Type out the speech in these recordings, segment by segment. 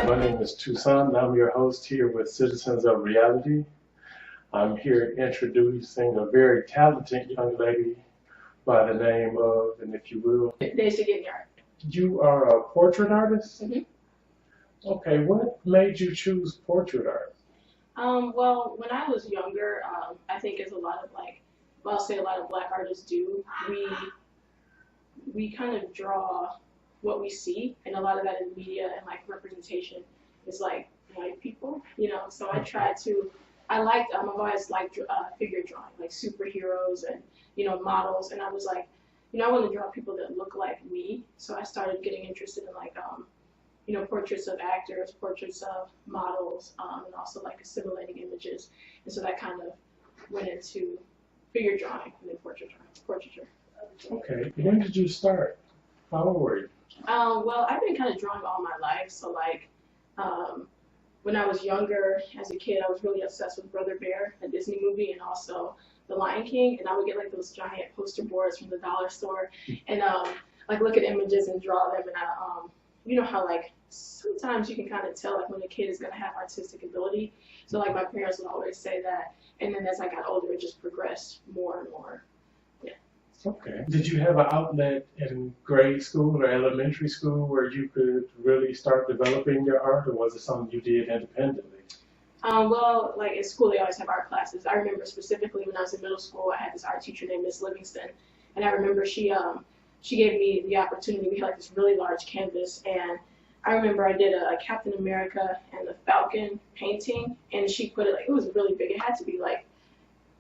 My name is Toussaint, and I'm your host here with Citizens of Reality. I'm here introducing a very talented young lady by the name of, and if you will, Daija Ginyard. You are a portrait artist? Mm-hmm. Okay, what made you choose portrait art? Well, when I was younger, I think as a lot of I'll say a lot of black artists do, we kind of draw what we see, and a lot of that in media and representation is white people, So I've always liked figure drawing, like superheroes and models, and I was like, I want to draw people that look like me. So I started getting interested in portraits of actors, portraits of models, and also assimilating images, and so that kind of went into figure drawing and then portraiture. Okay, when did you start? How old were you? Well, I've been kind of drawing all my life. So when I was younger, as a kid, I was really obsessed with Brother Bear, a Disney movie, and also The Lion King. And I would get those giant poster boards from the dollar store, and look at images and draw them. And you know how sometimes you can kind of tell when a kid is gonna have artistic ability. So my parents would always say that. And then as I got older, it just progressed more and more. Okay. Did you have an outlet in grade school or elementary school where you could really start developing your art, or was it something you did independently? Well, in school they always have art classes. I remember specifically when I was in middle school, I had this art teacher named Miss Livingston, and I remember she gave me the opportunity. We had this really large canvas, and I remember I did a Captain America and the Falcon painting, and she put it it was really big. It had to be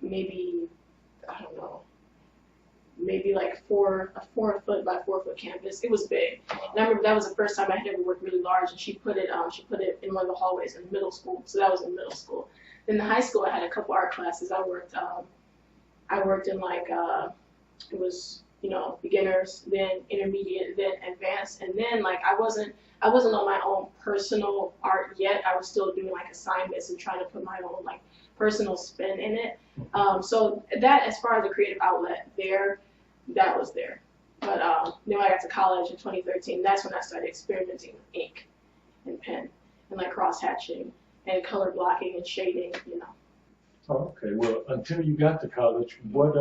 maybe, I don't know, maybe a 4 foot by 4 foot canvas. It was big, and I remember that was the first time I had ever worked really large. And she put it in one of the hallways in middle school. So that was in middle school. Then in high school, I had a couple art classes. I worked in it was beginners, then intermediate, then advanced, and then I wasn't on my own personal art yet. I was still doing assignments and trying to put my own personal spin in it. So that, as far as a creative outlet that was there. But then when I got to college in 2013, that's when I started experimenting with ink and pen and cross-hatching and color blocking and shading, Oh, okay. Well, until you got to college, what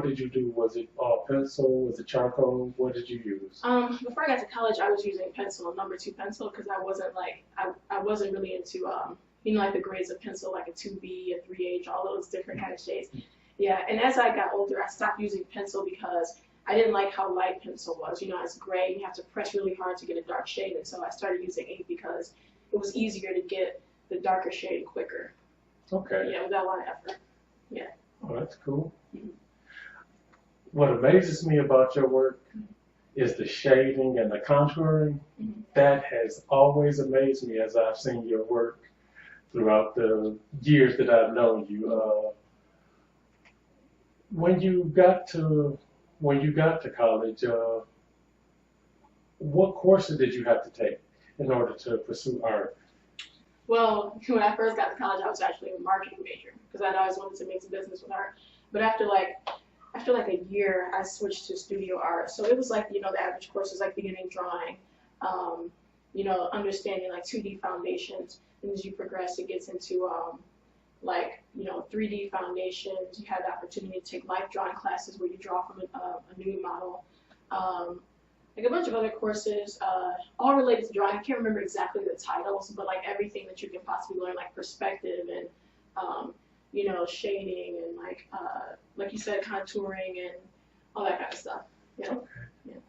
did you do? Was it all pencil? Was it charcoal? What did you use? Before I got to college, I was using pencil, number 2 pencil, because I wasn't really into the grades of pencil, a 2B, a 3H, all those different kind of shades. Yeah, and as I got older, I stopped using pencil because I didn't like how light pencil was. It's gray, you have to press really hard to get a dark shade, and so I started using ink because it was easier to get the darker shade quicker. Okay. Yeah, without a lot of effort. Yeah. Oh, that's cool. Mm-hmm. What amazes me about your work is the shading and the contouring. Mm-hmm. That has always amazed me as I've seen your work throughout the years that I've known you. When you got to college, what courses did you have to take in order to pursue art? Well, when I first got to college, I was actually a marketing major because I'd always wanted to mix business with art. But after a year, I switched to studio art. So it was the average courses beginning drawing, understanding 2D foundations. And as you progress, it gets into 3D foundations. You have the opportunity to take life drawing classes where you draw from a nude model. A bunch of other courses, all related to drawing. I can't remember exactly the titles, but everything that you can possibly learn, perspective and shading and like you said, contouring and all that kind of stuff. Yeah. Okay. Yeah.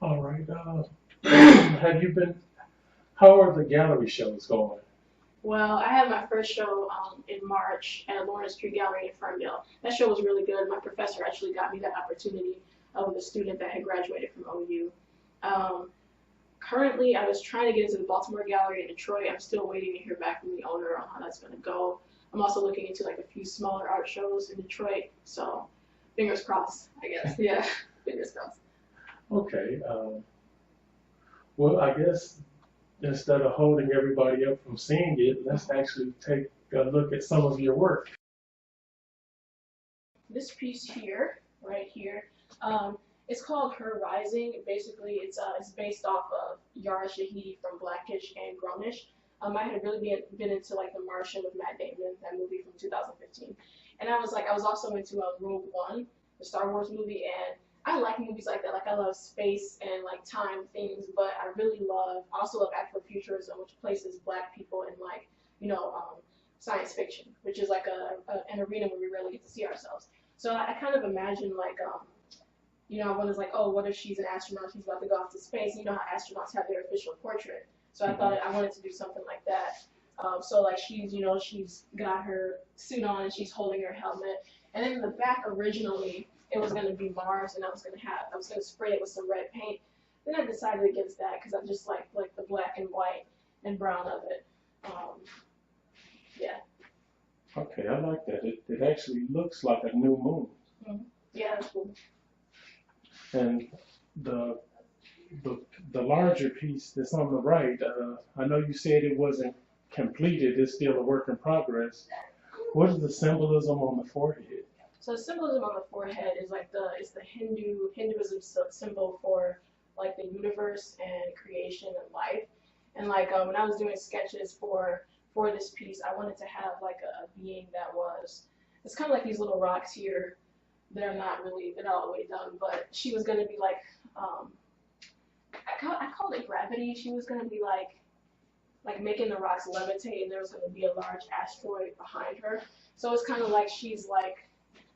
All right. How are the gallery shows going? Well, I had my first show in March at Lawrence Street Gallery in Ferndale. That show was really good. My professor actually got me that opportunity with a student that had graduated from OU. Currently, I was trying to get into the Baltimore Gallery in Detroit. I'm still waiting to hear back from the owner on how that's going to go. I'm also looking into a few smaller art shows in Detroit. So, fingers crossed, I guess. Yeah, fingers crossed. Okay. Well, I guess instead of holding everybody up from seeing it, let's actually take a look at some of your work. This piece here, right here, It's called Her Rising. Basically, it's based off of Yara Shahidi from Blackish and Grownish. I had really been into like The Martian with Matt Damon, that movie from 2015, and I was also into Rogue One, the Star Wars movie, and I like movies like that. Like I love space and like time things, but I really also love Afrofuturism, which places Black people in like science fiction, which is like an arena where we really get to see ourselves. So I kind of imagine like one is like, oh, what if she's an astronaut? She's about to go off to space. You know how astronauts have their official portrait. So I thought I wanted to do something like that. So like she's got her suit on and she's holding her helmet. And then in the back originally it was going to be Mars, and I was going to spray it with some red paint. Then I decided against that because I just like the black and white and brown of it. Yeah. Okay, I like that. It actually looks like a new moon. Mm-hmm. Yeah, that's cool. And the larger piece that's on the right, I know you said it wasn't completed. It's still a work in progress. What is the symbolism on the forehead? So the symbolism on the forehead is like it's the Hinduism symbol for like the universe and creation and life. And like when I was doing sketches for this piece, I wanted to have like a being that it's kind of like these little rocks here. They're not all the way done, but she was going to be like, I called it gravity. She was going to be like making the rocks levitate, and there was going to be a large asteroid behind her. So it's kind of like she's like,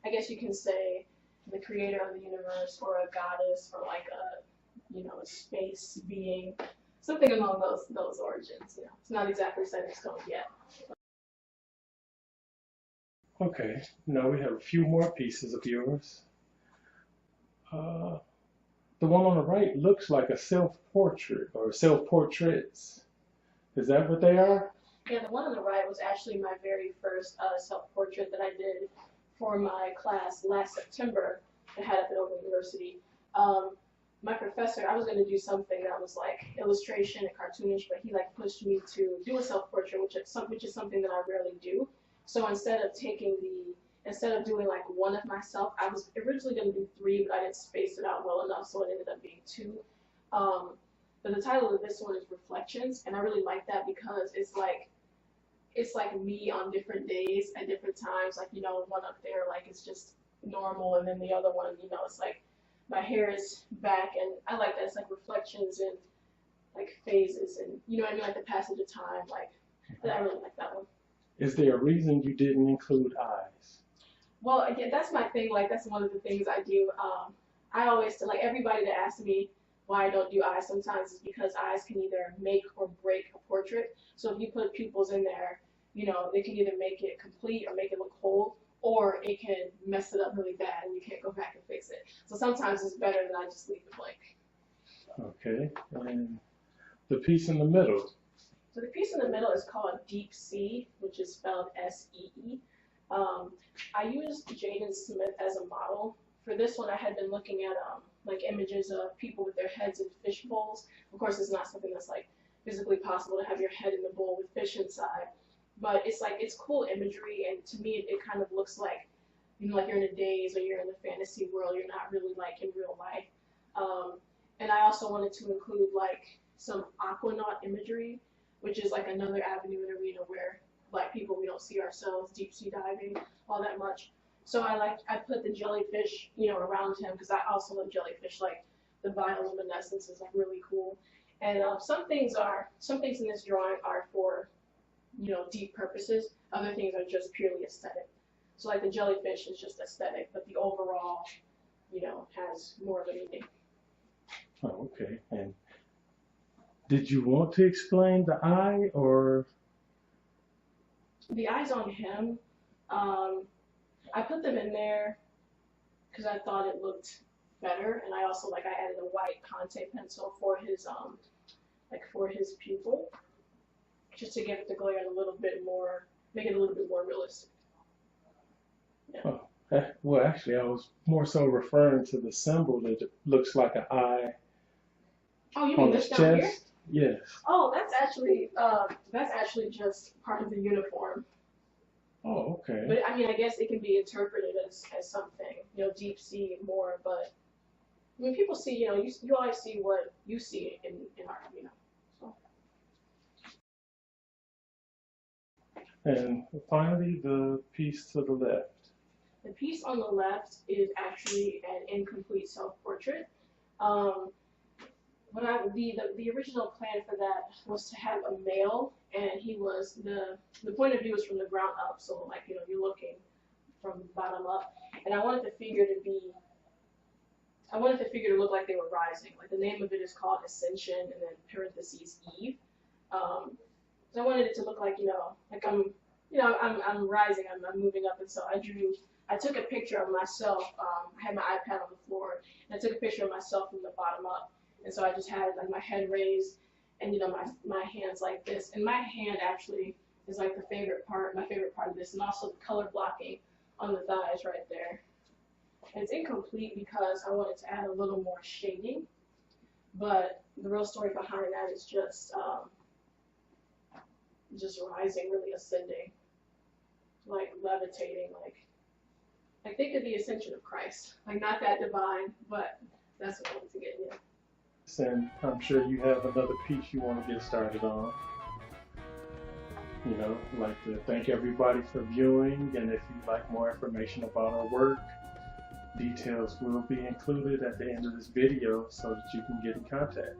I guess you can say, the creator of the universe, or a goddess, or like a space being, something along those origins. It's not exactly set in stone yet. Okay, now we have a few more pieces of yours. The one on the right looks like a self-portrait or self-portraits. Is that what they are? Yeah, the one on the right was actually my very first self-portrait that I did for my class last September that I had at the Open University. My professor, I was going to do something that was like illustration and cartoonish, but he like pushed me to do a self-portrait, which is something that I rarely do. So instead of doing like one of myself, I was originally going to do 3, but I didn't space it out well enough, so it ended up being 2. But the title of this one is Reflections, and I really like that because it's like me on different days at different times. Like one up there like it's just normal, and then the other one it's like my hair is back, and I like that. It's like reflections and like phases, and what I mean, like the passage of time. Like I really like that one. Is there a reason you didn't include eyes? Well, again, that's my thing. Like, that's one of the things I do. I always, like, everybody that asks me why I don't do eyes sometimes is because eyes can either make or break a portrait. So if you put pupils in there, they can either make it complete or make it look whole, or it can mess it up really bad and you can't go back and fix it. So sometimes it's better that I just leave it blank. Okay, and the piece in the middle. So the piece in the middle is called Deep Sea, which is spelled S-E-E. I used Jaden Smith as a model. For this one, I had been looking at like images of people with their heads in fish bowls. Of course, it's not something that's like physically possible to have your head in the bowl with fish inside, but it's cool imagery, and to me, it kind of looks like like you're in a daze or you're in the fantasy world. You're not really like in real life. And I also wanted to include like some aquanaut imagery, which is like another avenue and arena where Black people, we don't see ourselves deep sea diving all that much. So I put the jellyfish, around him, because I also love jellyfish. Like the bioluminescence is like really cool. And some things in this drawing are for, deep purposes. Other things are just purely aesthetic. So like the jellyfish is just aesthetic, but the overall, has more of a meaning. Oh, okay. And did you want to explain the eye, or? The eyes on him, I put them in there because I thought it looked better, and I also I added a white Conte pencil for his pupil, just to give it the glare a little bit more, make it a little bit more realistic. Yeah. Oh, well, actually, I was more so referring to the symbol that looks like an eye. Oh, you mean this down here? Yes. Oh, that's actually just part of the uniform. Oh, okay. But I mean, I guess it can be interpreted as something, deep sea more, but mean, people see, you always see what you see in art, so. And finally, the piece to the left. The piece on the left is actually an incomplete self-portrait. The original plan for that was to have a male, and he was the point of view was from the ground up, so like you're looking from the bottom up, and I wanted the figure to look like they were rising. Like the name of it is called Ascension, and then parentheses Eve. So I wanted it to look like like I'm rising, I'm moving up, and so I took a picture of myself. I had my iPad on the floor, and I took a picture of myself from the bottom up. And so I just had like my head raised, and my hands like this. And my hand actually is like my favorite part of this, and also the color blocking on the thighs right there. And it's incomplete because I wanted to add a little more shading, but the real story behind that is just rising, really ascending, like levitating, like think of the ascension of Christ, like not that divine, but that's what I wanted to get in. And I'm sure you have another piece you want to get started on. I'd like to thank everybody for viewing, and if you'd like more information about our work, details will be included at the end of this video so that you can get in contact.